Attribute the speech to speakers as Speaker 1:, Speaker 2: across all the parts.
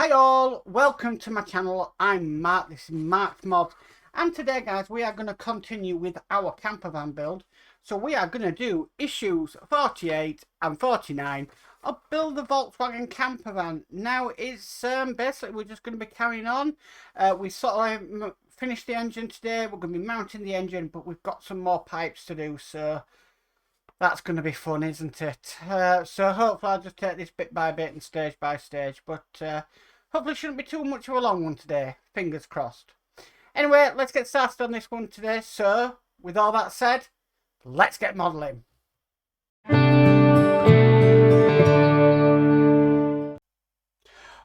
Speaker 1: Hi all, welcome to my channel. I'm Mark, this is Mark's Mods, and today guys we are going to continue with our camper van build. So we are going to do issues 48 and 49 of Build the Volkswagen Camper Van. Now it's basically we're just going to be carrying on. We sort of finished the engine today, we're going to be mounting the engine, but we've got some more pipes to do, so that's going to be fun, isn't it? So hopefully I'll just take this bit by bit and stage by stage, but hopefully it shouldn't be too much of a long one today. Fingers crossed. Anyway, let's get started on this one today. So, with all that said, let's get modelling.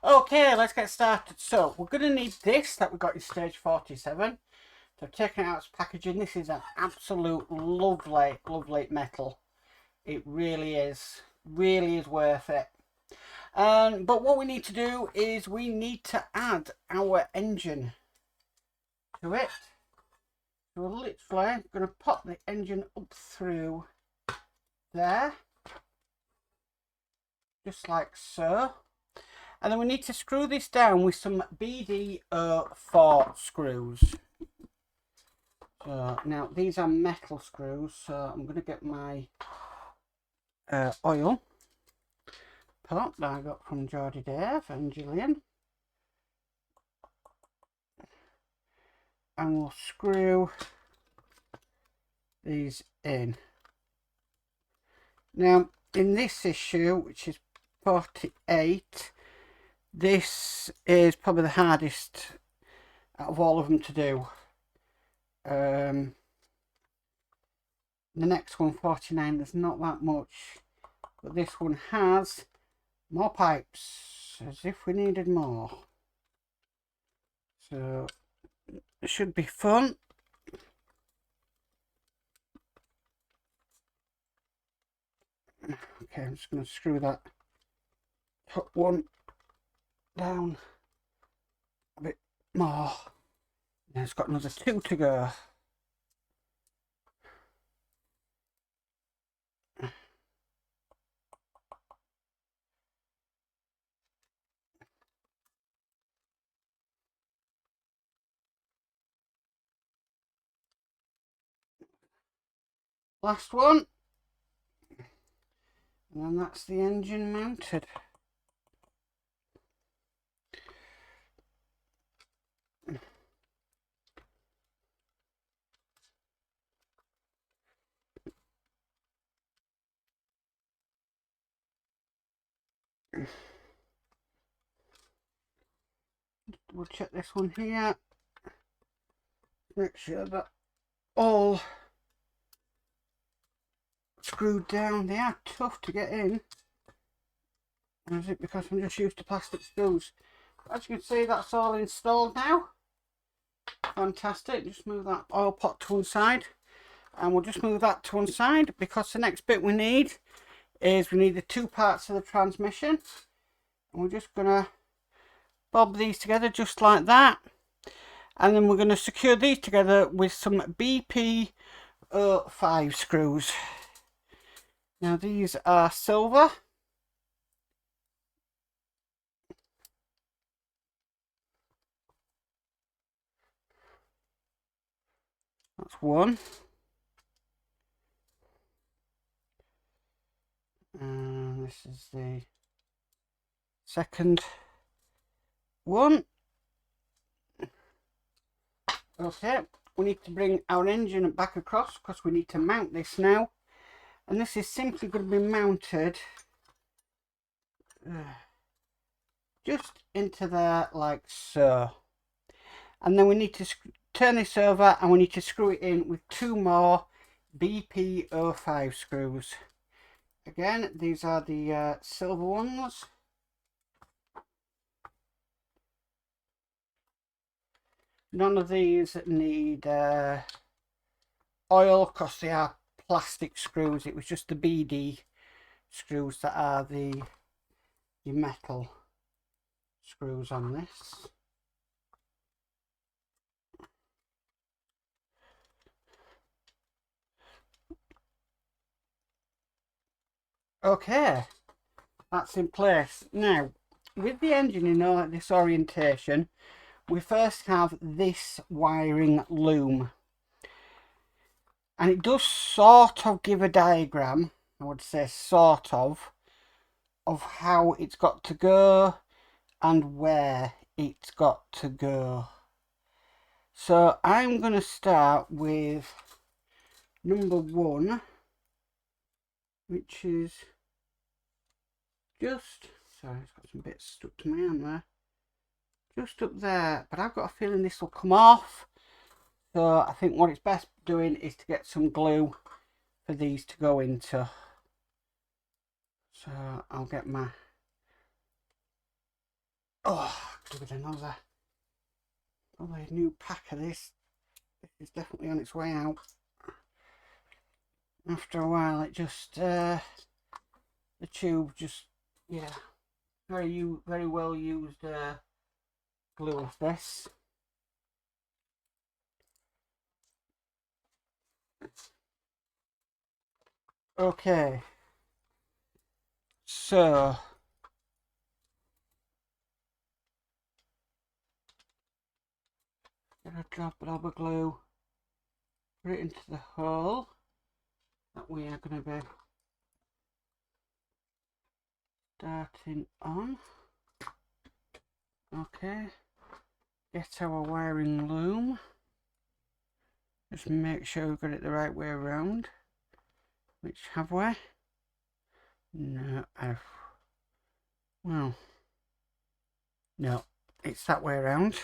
Speaker 1: Okay, let's get started. So, we're going to need this that we got in stage 47. So, taking it out its packaging, this is an absolute lovely, lovely metal. It really is worth it. But what we need to do is we need to add our engine to it. So we're literally going to pop the engine up through there, just like so. And then we need to screw this down with some BD04 screws. So now these are metal screws, so I'm going to get my oil pot that I got from Geordie Dave and Gillian, and we'll screw these in. Now in this issue, which is 48, this is probably the hardest out of all of them to do. The next one, 49, there's not that much, but this one has more pipes, as if we needed more. So it should be fun. Okay, I'm just going to screw that top one down a bit more. Now it's got another 2 to go. Last one. And then that's the engine mounted. We'll check this one here. Make sure that all screwed down. They are tough to get in. And is it because I'm just used to plastic screws? As you can see, that's all installed now. Fantastic. Just move that oil pot to one side, and we'll just move that to one side because the next bit we need is the 2 parts of the transmission, and we're just gonna bob these together just like that, and then we're going to secure these together with some BP05 screws. Now these are silver. That's one. And this is the second one. Okay, we need to bring our engine back across because we need to mount this now. And this is simply going to be mounted just into there like so. And then we need to turn this over and we need to screw it in with 2 more BP05 screws. Again, these are the silver ones. None of these need oil because they are plastic screws. It was just the BD screws that are the metal screws on this. Okay, that's in place. Now with the engine in this orientation, we first have this wiring loom. And it does sort of give a diagram, I would say sort of how it's got to go and where it's got to go. So I'm going to start with number 1, which is just, sorry, it's got some bits stuck to my hand there, just up there, but I've got a feeling this will come off. So I think what it's best doing is to get some glue for these to go into. So I'll get my, do with another, probably a new pack of this. This is definitely on its way out. After a while it just, the tube just, yeah, very well used glue of this. Okay, so get a drop of glue, put it into the hole that we are going to be starting on. Okay, get our wiring loom, just make sure we've got it the right way around. Which have we? No, well, no, it's that way around.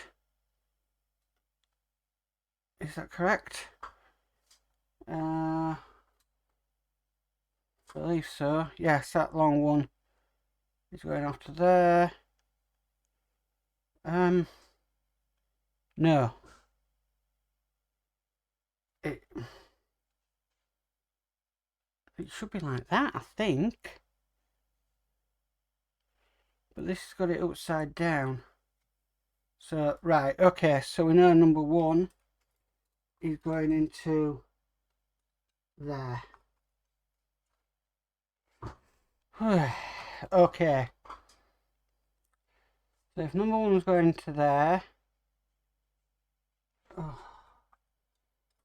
Speaker 1: Is that correct? I believe so. Yes, that long one is going off to there. No. It should be like that, I think. But this has got it upside down. So, right, okay, so we know number 1 is going into there. Okay. So if number 1 was going into there, I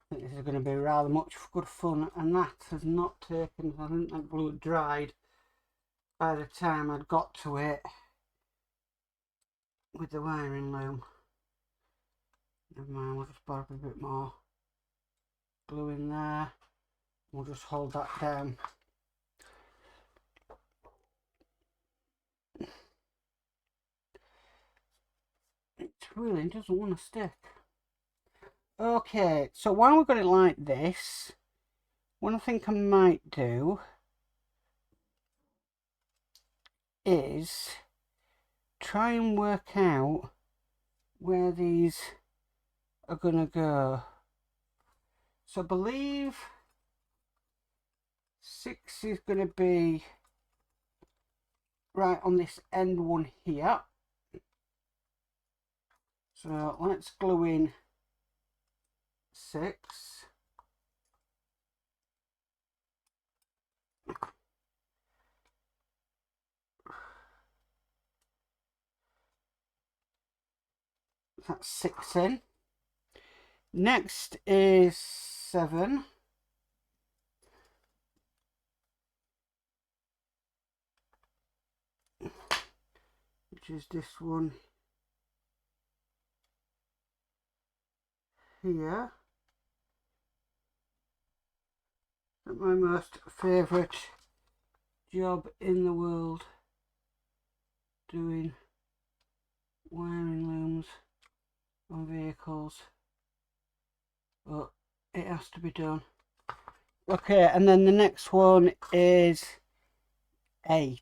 Speaker 1: think this is going to be rather much good fun, and that has not taken, I think that glue had dried by the time I'd got to it with the wiring loom. Never mind, we'll just borrow a bit more glue in there. We'll just hold that down. It really doesn't want to stick. Okay, so while we've got it like this, what I think I might do is try and work out where these are going to go. So I believe 6 is going to be right on this end one here. So let's glue in 6. That's 6 in. Next is 7. Which is this one here. My most favourite job in the world, doing wiring looms on vehicles, but it has to be done. Okay, and then the next one is 8.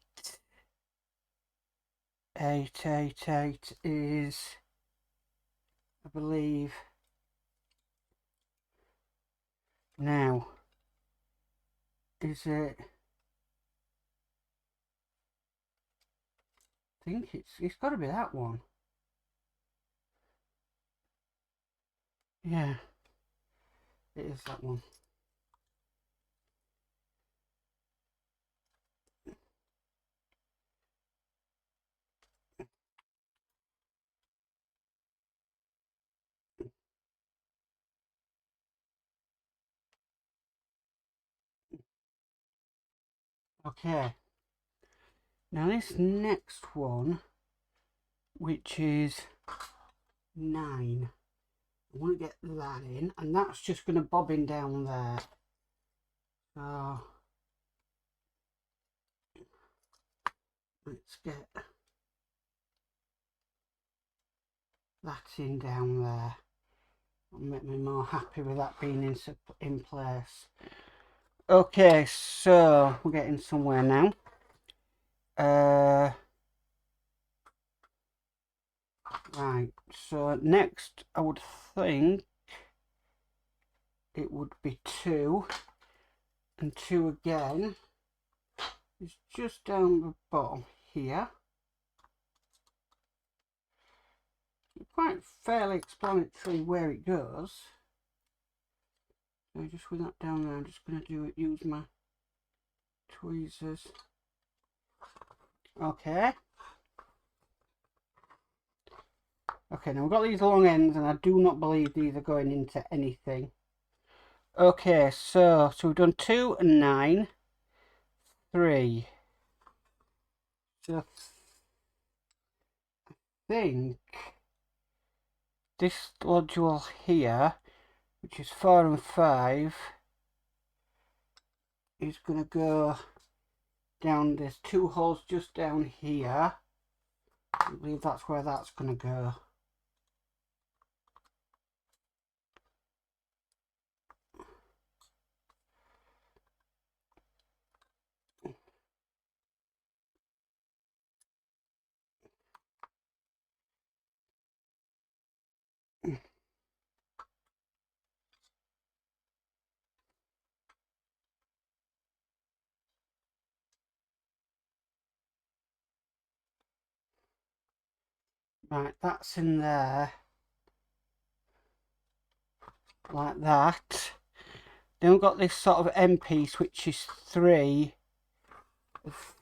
Speaker 1: 8 is, I believe, now, is it, I think it's got to be that one. Yeah, it is that one. Okay, now this next one, which is 9, I want to get that in, and that's just going to bob in down there. So let's get that in down there. It'll make me more happy with that being in place. Okay, so we're getting somewhere now. Right, so next I would think it would be 2, and 2 again is just down the bottom here. It's quite fairly explanatory where it goes. So just with that down there, I'm just going to use my tweezers. Okay. Okay, now we've got these long ends, and I do not believe these are going into anything. Okay, so we've done 2 and 9, 3. So I think this module here, which is 4 and 5, is going to go down. There's 2 holes just down here. I believe that's where that's going to go. Right, that's in there. Like that. Then we've got this sort of end piece, which is 3.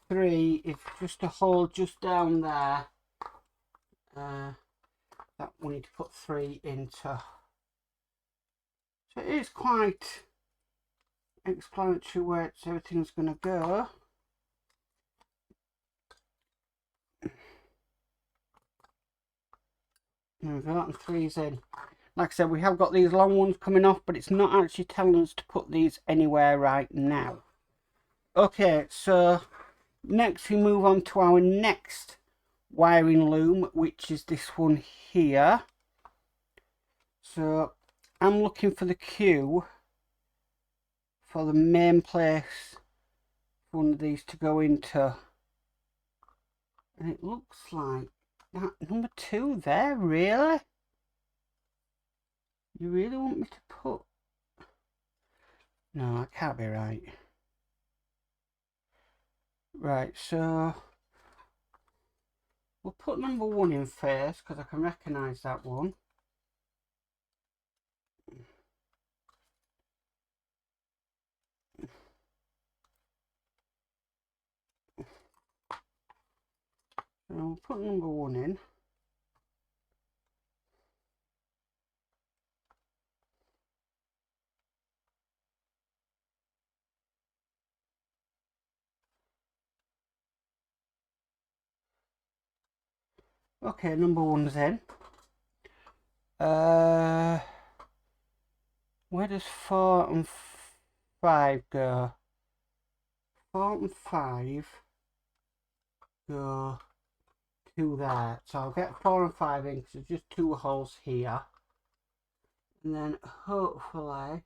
Speaker 1: 3 is just a hole just down there. That we need to put 3 into. So it is quite explanatory where everything's going to go. There we go, and 3's in. Like I said, we have got these long ones coming off, but it's not actually telling us to put these anywhere right now. Okay, so next we move on to our next wiring loom, which is this one here. So I'm looking for the cue for the main place for one of these to go into, and it looks like that number 2 there. Really? You really want me to put... No, that can't be right. Right, so we'll put number 1 in first, because I can recognise that one. So we'll put number 1 in. Okay, number 1's in. Where does 4 and 5 go? 4 and 5 go to there. So I'll get 4 and 5 in because there's just 2 holes here. And then hopefully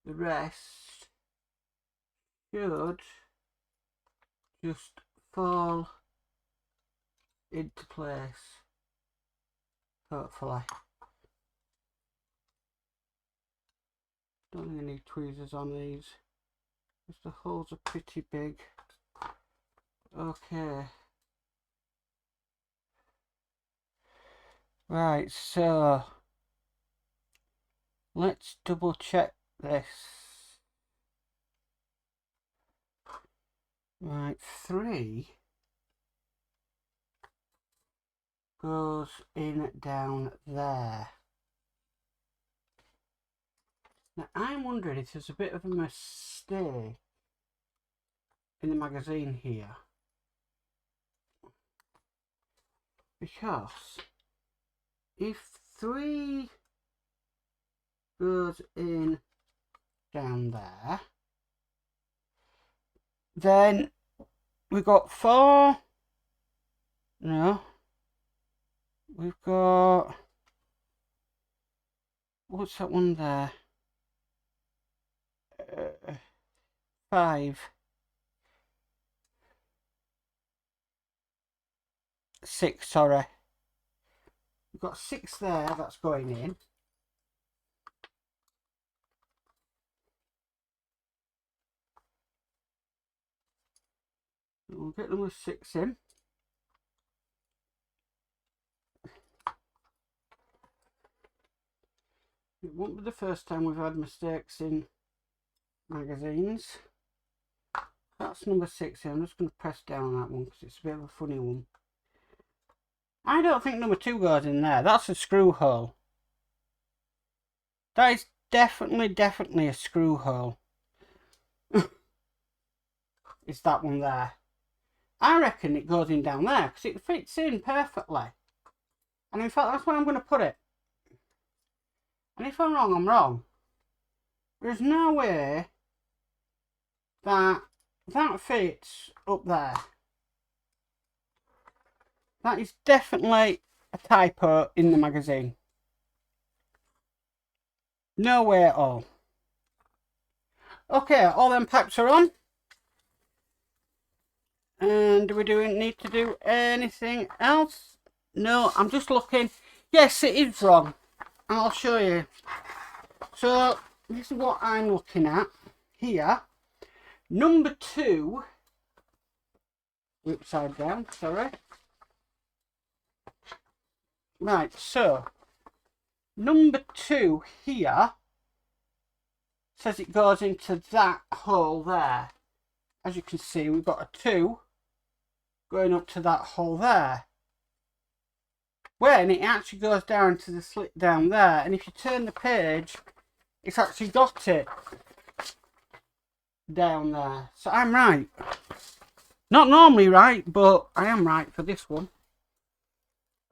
Speaker 1: the rest should just fall into place. Hopefully. Don't think I need tweezers on these, because the holes are pretty big. Okay. Right, so let's double check this. Right, 3 goes in down there. Now I'm wondering if there's a bit of a mistake in the magazine here. Because if 3 goes in down there, then we've got 4. No, we've got, what's that one there? 5, 6, sorry. We've got 6 there, that's going in. We'll get number 6 in. It won't be the first time we've had mistakes in magazines. That's number 6 here. I'm just going to press down on that one because it's a bit of a funny one. I don't think number 2 goes in there. That's a screw hole. That is definitely a screw hole. It's that one there. I reckon it goes in down there because it fits in perfectly. And in fact, that's where I'm going to put it. And if I'm wrong, I'm wrong. There's no way that fits up there. That is definitely a typo in the magazine. No way at all. Okay, all them pipes are on. And do we need to do anything else? No, I'm just looking. Yes, it is wrong. I'll show you. So, this is what I'm looking at here. Number 2, upside down, sorry. Right, so, number 2 here says it goes into that hole there. As you can see, we've got a 2 going up to that hole there. When it actually goes down to the slit down there, and if you turn the page, it's actually got it down there. So I'm right. Not normally right, but I am right for this one.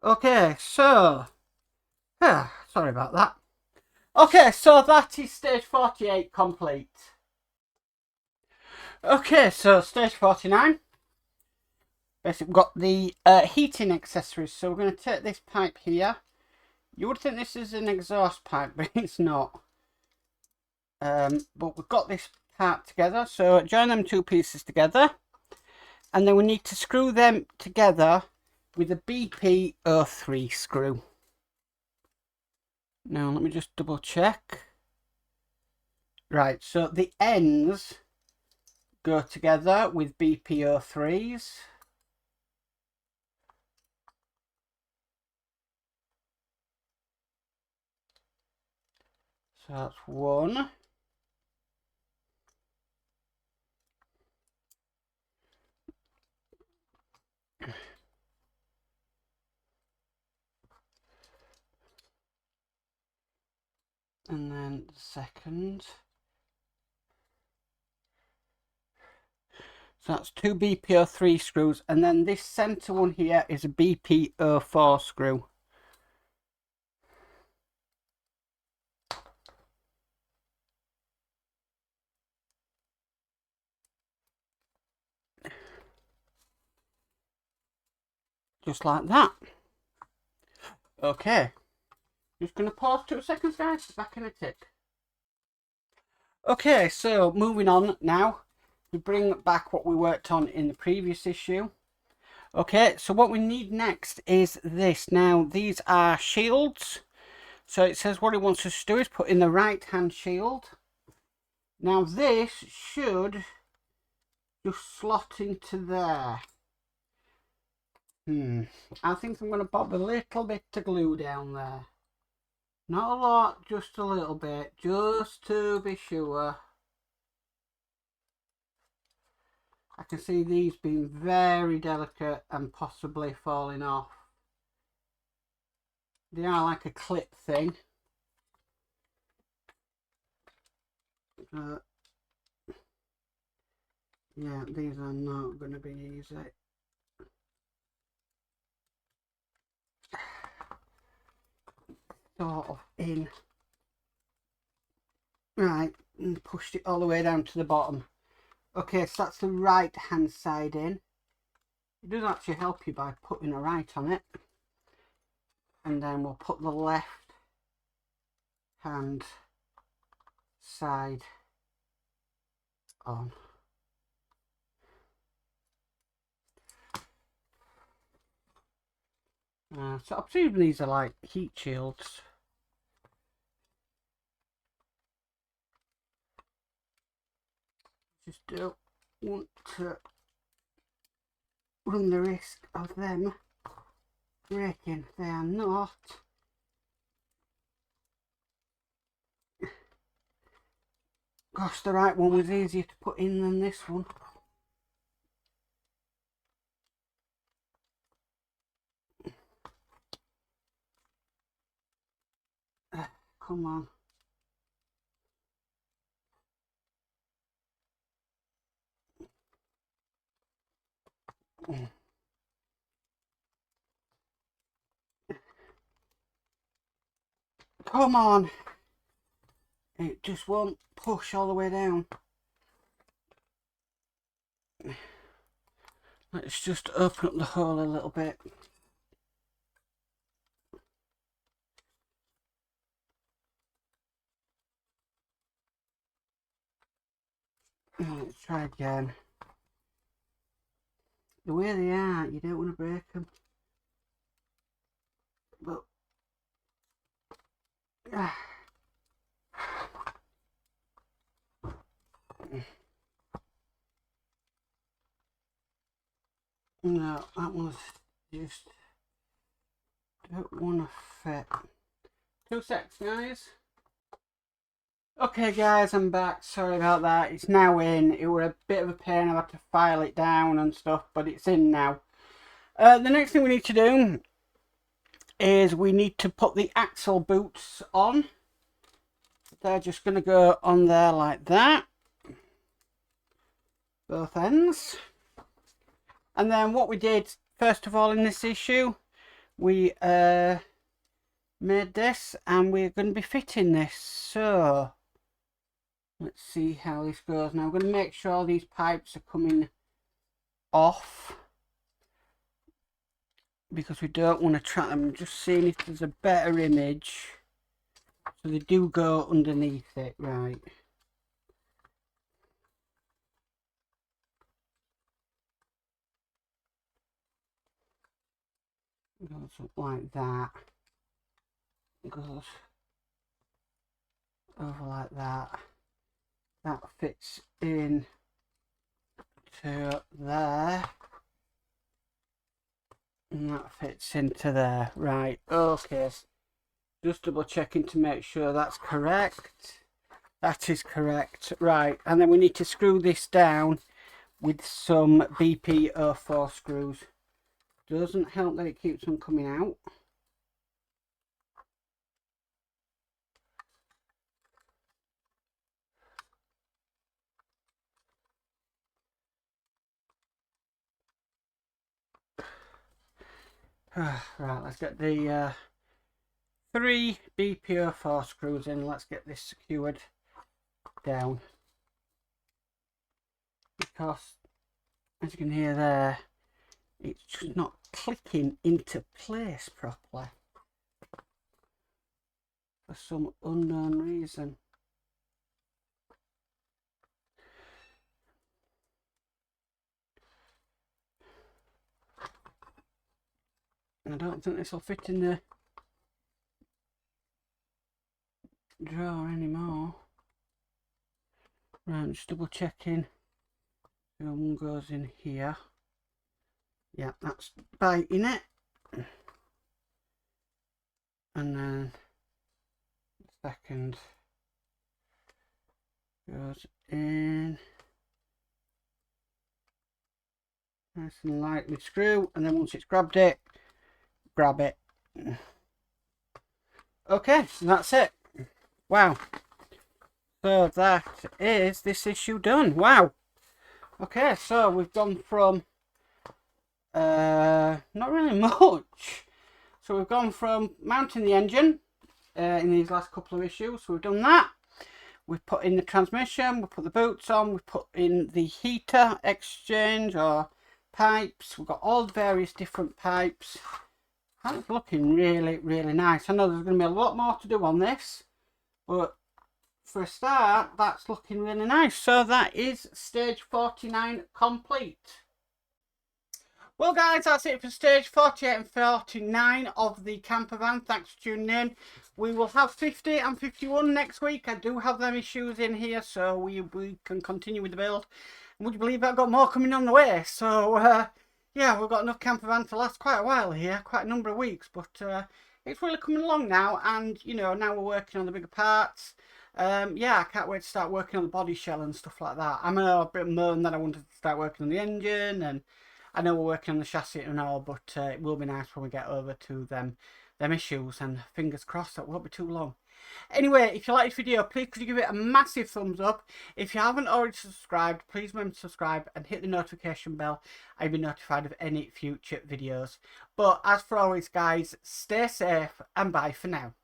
Speaker 1: Okay, so sorry about that. Okay, so that is stage 48 complete. Okay, so stage 49. Basically, we've got the heating accessories. So we're going to take this pipe here. You would think this is an exhaust pipe, but it's not. But we've got this part together. So join them 2 pieces together. And then we need to screw them together with a BP03 screw. Now, let me just double check. Right, so the ends go together with BP03s. So that's 1. And then the second. So that's 2 BP03 screws. And then this centre one here is a BP04 screw. Just like that. Okay. Just going to pause 2 seconds, guys. Back in a tick. Okay, so moving on now. We bring back what we worked on in the previous issue. Okay, so what we need next is this. Now, these are shields. So it says what it wants us to do is put in the right hand shield. Now this should just slot into there. I think I'm going to pop a little bit of glue down there. Not a lot, just a little bit, just to be sure. I can see these being very delicate and possibly falling off. They are like a clip thing. Yeah, these are not going to be easy. Sort of in. Right, and pushed it all the way down to the bottom. Okay, so that's the right hand side in. It does actually help you by putting a right on it. And then we'll put the left hand side on. So I presume these are like heat shields. Just don't want to run the risk of them breaking. They are not. Gosh, the right one was easier to put in than this one. Come on. Come on. It just won't push all the way down. Let's just open up the hole a little bit. Let's try again. The way they are, you don't want to break them. But no, that one's just don't want to fit. 2 secs, guys. Okay, guys, I'm back. Sorry about that. It's now in. It was a bit of a pain. I had to file it down and stuff, but it's in now. The next thing we need to do is we need to put the axle boots on. They're just going to go on there like that. Both ends. And then what we did, first of all, in this issue, we made this, and we're going to be fitting this. So let's see how this goes. Now I'm going to make sure all these pipes are coming off, because we don't want to trap them. I'm just seeing if there's a better image. So they do go underneath it, right. Goes up like that. Goes over like that. That fits in to there. And that fits into there. Right, okay. Just double checking to make sure that's correct. That is correct. Right, and then we need to screw this down with some BP04 screws. Doesn't help that it keeps on coming out. Right, let's get the 3 BP04 screws in. Let's get this secured down, because as you can hear there, it's just not clicking into place properly for some unknown reason. I don't think this will fit in the drawer anymore. Right, I'm just double checking. One goes in here. Yeah, that's biting it. And then the second goes in. Nice and lightly screw, and then once it's grabbed it, grab it. Okay, so that's it. Wow. So that is this issue done. Wow. Okay, so we've gone from not really much. So we've gone from mounting the engine in these last couple of issues. So we've done that. We've put in the transmission, we've put the boots on, we've put in the heater exchange or pipes. We've got all the various different pipes. That's looking really, really nice. I know there's going to be a lot more to do on this, but for a start, that's looking really nice. So that is stage 49 complete. Well guys, that's it for stage 48 and 49 of the camper van. Thanks for tuning in. We will have 50 and 51 next week. I do have them issues in here, so we can continue with the build. And would you believe I've got more coming on the way? So yeah, we've got enough camper van to last quite a while here, quite a number of weeks. But it's really coming along now, and you know, now we're working on the bigger parts. Yeah, I can't wait to start working on the body shell and stuff like that. I'm a bit moaned that I wanted to start working on the engine, and I know we're working on the chassis and all, but it will be nice when we get over to them issues, and fingers crossed that won't be too long. Anyway, if you like this video, please could you give it a massive thumbs up. If you haven't already subscribed, please remember to subscribe and hit the notification bell. I'll be notified of any future videos. But as for always guys, stay safe and bye for now.